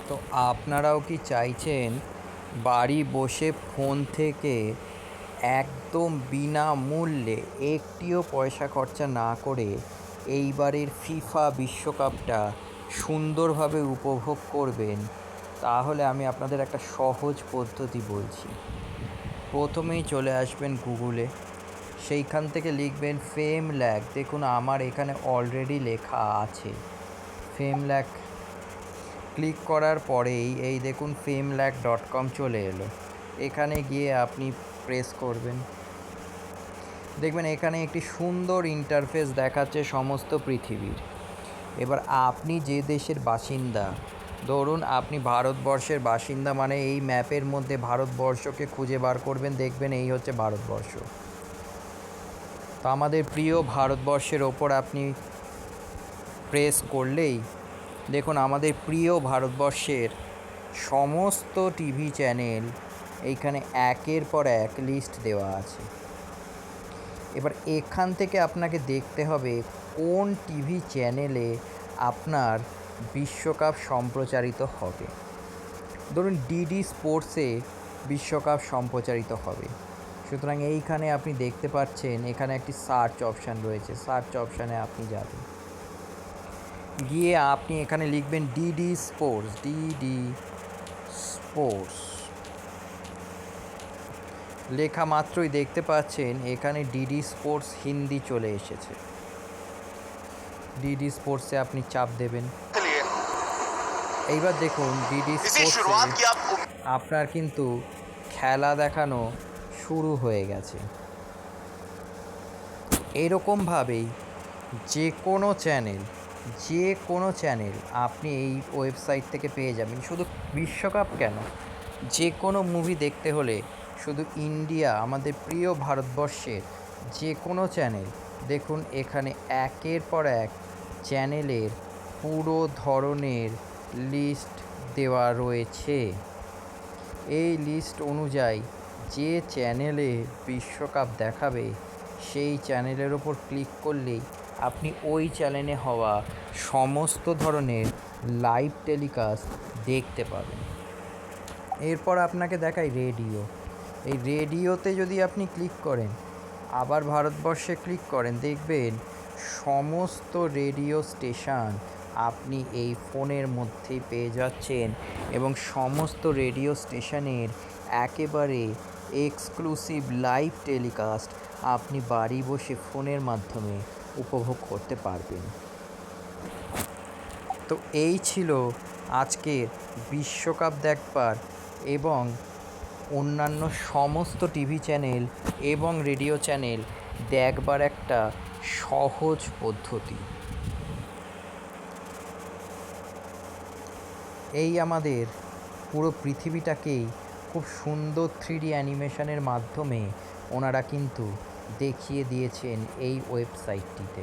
তো আপনারাও কি চাইছেন বাড়ি বসে ফোন থেকে একদম বিনামূল্যে একটিও পয়সা খরচা না করে এইবারের ফিফা বিশ্বকাপটা সুন্দরভাবে উপভোগ করবেন? তাহলে আমি আপনাদের একটা সহজ পদ্ধতি বলছি। প্রথমেই চলে আসবেন গুগলে, সেইখান থেকে লিখবেন ফেম ল্যাগ। দেখুন আমার এখানে অলরেডি লেখা আছে ফেম ল্যাগ। ক্লিক করার পরেই এই দেখুন famelag.com চলে এলো। এখানে গিয়ে আপনি প্রেস করবেন, দেখবেন এখানে একটি সুন্দর ইন্টারফেস দেখাচ্ছে সমস্ত পৃথিবীর। এবার আপনি যে দেশের বাসিন্দা, ধরুন আপনি ভারতবর্ষের বাসিন্দা, মানে এই ম্যাপের মধ্যে ভারতবর্ষকে খুঁজে বার করবেন, দেখবেন এই হচ্ছে ভারতবর্ষ। তো আমাদের প্রিয় ভারতবর্ষের ওপর আপনি প্রেস করলেই দেখুন আমাদের প্রিয় ভারতবর্ষের সমস্ত টিভি চ্যানেল এইখানে একের পর এক লিস্ট দেওয়া আছে। এবার এখান থেকে আপনাকে দেখতে হবে কোন টিভি চ্যানেলে আপনার বিশ্বকাপ সম্প্রচারিত হবে। ধরুন ডিডি স্পোর্টসে বিশ্বকাপ সম্প্রচারিত হবে, সুতরাং এইখানে আপনি দেখতে পাচ্ছেন এখানে একটি সার্চ অপশান রয়েছে। সার্চ অপশানে আপনি যাবেন, গিয়ে আপনি এখানে লিখবেন ডিডি স্পোর্টস। লেখা মাত্রই দেখতে পাচ্ছেন এখানে ডিডি স্পোর্টস হিন্দি চলে এসেছে। ডিডি স্পোর্টসে আপনি চাপ দেবেন। এইবার দেখুন ডিডি স্পোর্টসে আপনার কিন্তু খেলা দেখানো শুরু হয়ে গেছে। এরকমভাবেই যে কোনো চ্যানেল আপনি এই ওয়েবসাইট থেকে পেয়ে যাবেন। শুধু বিশ্বকাপ কেন, যে কোনো মুভি দেখতে হলে শুধু ইন্ডিয়া, আমাদের প্রিয় ভারতবর্ষের যে কোনো চ্যানেল, দেখুন এখানে একের পর এক চ্যানেলের পুরো ধরনের লিস্ট দেওয়া রয়েছে। এই লিস্ট অনুযায়ী যে চ্যানেলে বিশ্বকাপ দেখাবে সেই চ্যানেলের ওপর ক্লিক করলেই আপনি ওই চ্যানেলে হওয়া সমস্ত ধরনের লাইভ টেলিকাস্ট দেখতে পাবেন। এরপর আপনাকে দেখাই রেডিও। এই রেডিওতে যদি আপনি ক্লিক করেন, আবার ভারতবর্ষে ক্লিক করেন, দেখবেন সমস্ত রেডিও স্টেশন আপনি এই ফোনের মধ্যেই পেয়ে যাচ্ছেন এবং সমস্ত রেডিও স্টেশনের একেবারে এক্সক্লুসিভ লাইভ টেলিকাস্ট আপনি বাড়ি বসে ফোনের মাধ্যমে উপভোগ করতে পারবেন। তো এই ছিল আজকের বিশ্বকাপ দেখবার এবং অন্যান্য সমস্ত টিভি চ্যানেল এবং রেডিও চ্যানেল দেখবার একটা সহজ পদ্ধতি। এই আমাদের পুরো পৃথিবীটাকেই খুব সুন্দর 3D অ্যানিমেশনের মাধ্যমে ওনারা কিন্তু দেখিয়ে দিয়েছেন এই ওয়েবসাইটটিতে।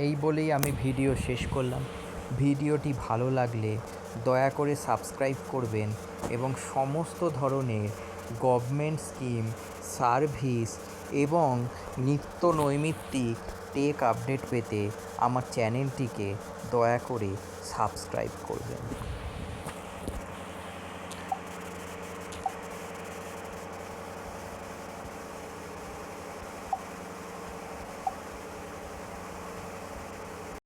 এই বলেই আমি ভিডিও শেষ করলাম। ভিডিওটি ভালো লাগলে দয়া করে সাবস্ক্রাইব করবেন এবং সমস্ত ধরনের গভর্নমেন্ট স্কিম, সার্ভিস এবং নিত্য নৈমিত্তিক টেক আপডেট পেতে আমার চ্যানেলটিকে দয়া করে সাবস্ক্রাইব করবেন।